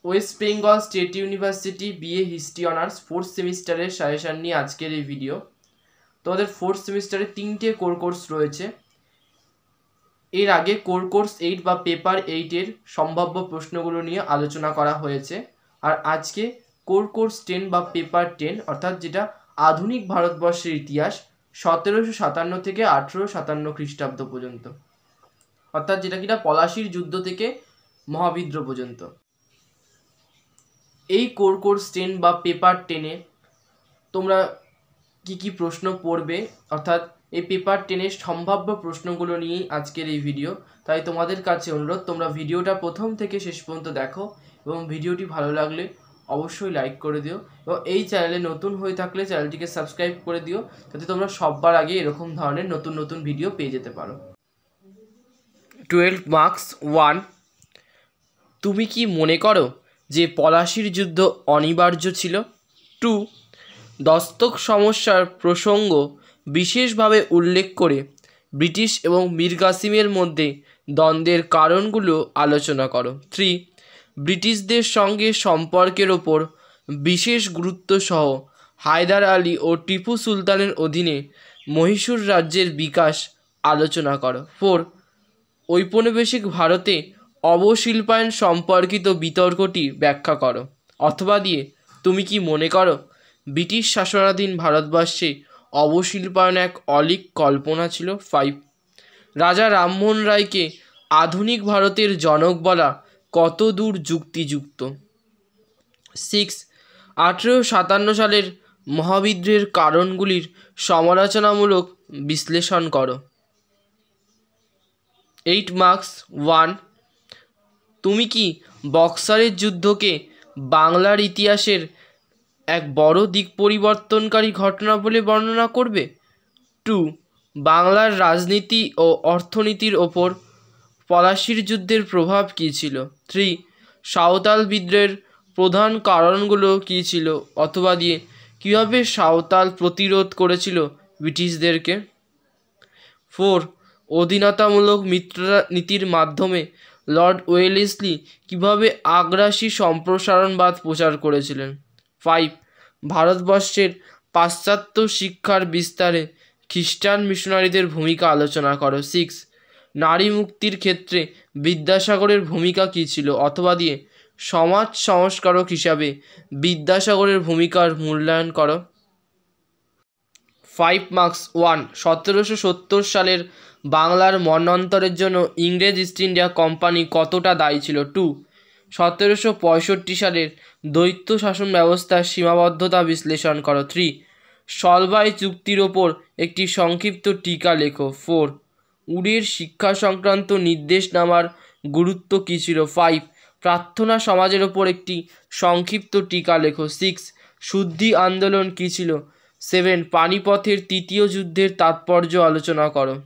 West Bengal state university BA history honours fourth সেমিস্টারের suggestion নিয়ে আজকের এই ভিডিও। তোমাদের ফোর্থ সেমিস্টারে 3টে কোর কোর্স রয়েছে। এর আগে কোর কোর্স 8 বা পেপার 8-এর সম্ভাব্য প্রশ্নগুলো নিয়ে আলোচনা করা হয়েছে। আর আজকে কোর কোর্স 10 বা পেপার 10 অর্থাৎ যেটা আধুনিক ভারতবর্ষের ইতিহাস 1757 থেকে 1857 খ্রিস্টাব্দ পর্যন্ত, অর্থাৎ যেটা কিনা পলাশির যুদ্ধ থেকে মহাবিদ্রোহ পর্যন্ত। এই কোর কোর্স 10 বা পেপার 10-এ তোমরা কি প্রশ্ন পড়বে, অর্থাৎ এই পেপার 10-এর সম্ভাব্য প্রশ্নগুলো নিয়েই আজকের এই ভিডিও। তাই তোমাদের কাছে অনুরোধ, তোমরা ভিডিওটা প্রথম থেকে শেষ পর্যন্ত দেখো এবং ভিডিওটি ভালো লাগলে অবশ্যই লাইক করে দিও এবং এই চ্যানেলে নতুন হয়ে থাকলে চ্যানেলটিকে সাবস্ক্রাইব করে দিও, যাতে তোমরা সবার আগে এরকম ধরনের নতুন নতুন ভিডিও পেয়ে যেতে পারো। 12 মার্কস 1। তুমি কি মনে করো যে পলাশির যুদ্ধ অনিবার্য ছিল? 2, দস্তক সমস্যার প্রসঙ্গ বিশেষভাবে উল্লেখ করে ব্রিটিশ এবং মীর কাসিমের মধ্যে দ্বন্দ্বের কারণগুলো আলোচনা করো। 3, ব্রিটিশদের সঙ্গে সম্পর্কের ওপর বিশেষ গুরুত্ব সহ হায়দার আলী ও টিপু সুলতানের অধীনে মহীশূর রাজ্যের বিকাশ আলোচনা করো। 4, ঔপনিবেশিক ভারতে অবশিল্পায়ন সম্পর্কিত বিতর্কটি ব্যাখ্যা করো। অথবা দিয়ে তুমি কি মনে করো ব্রিটিশ শাসনাধীন ভারতবর্ষে অবশিল্পায়ন এক অলীক কল্পনা ছিল? 5, রাজা রামমোহন রায়কে আধুনিক ভারতের জনক বলা কতদূর যুক্তিযুক্ত? 6, 1857 সালের মহাবিদ্রোহের কারণগুলির সমালোচনামূলক বিশ্লেষণ করো। 8 মার্কস 1। তুমি কি বক্সারের যুদ্ধকে বাংলার ইতিহাসের এক বড় দিক পরিবর্তনকারী ঘটনা বলে বর্ণনা করবে? 2, বাংলার রাজনীতি ও অর্থনীতির ওপর পলাশির যুদ্ধের প্রভাব কী ছিল? 3, সাঁওতাল বিদ্রোহের প্রধান কারণগুলো কী ছিল? অথবা দিয়ে কীভাবে সাঁওতাল প্রতিরোধ করেছিল ব্রিটিশদেরকে? 4, অধীনতামূলক মিত্রতা নীতির মাধ্যমে লর্ড ওয়েলেসলি কীভাবে আগ্রাসী সম্প্রসারণবাদ প্রচার করেছিলেন? 5, ভারতবর্ষের পাশ্চাত্য শিক্ষার বিস্তারে খ্রিস্টান মিশনারিদের ভূমিকা আলোচনা করো। 6, নারী মুক্তির ক্ষেত্রে বিদ্যাসাগরের ভূমিকা কী ছিল? অথবা দিয়ে সমাজ সংস্কারক হিসাবে বিদ্যাসাগরের ভূমিকার মূল্যায়ন করো। 5 মার্কস 1। 1770 সালের বাংলার মন্বন্তরের জন্য ইংরেজ ইস্ট ইন্ডিয়া কোম্পানি কতটা দায়ী ছিল? 2, 1765 সালের দ্বৈত শাসন ব্যবস্থার সীমাবদ্ধতা বিশ্লেষণ করো। 3, সলবাই চুক্তির ওপর একটি সংক্ষিপ্ত টিকা লেখো। 4, উডের শিক্ষা সংক্রান্ত নির্দেশনামার গুরুত্ব কী ছিল? 5, প্রার্থনা সমাজের ওপর একটি সংক্ষিপ্ত টিকা লেখো। 6, শুদ্ধি আন্দোলন কী ছিল? 7, পানিপথের তৃতীয় যুদ্ধের তাৎপর্য আলোচনা করো।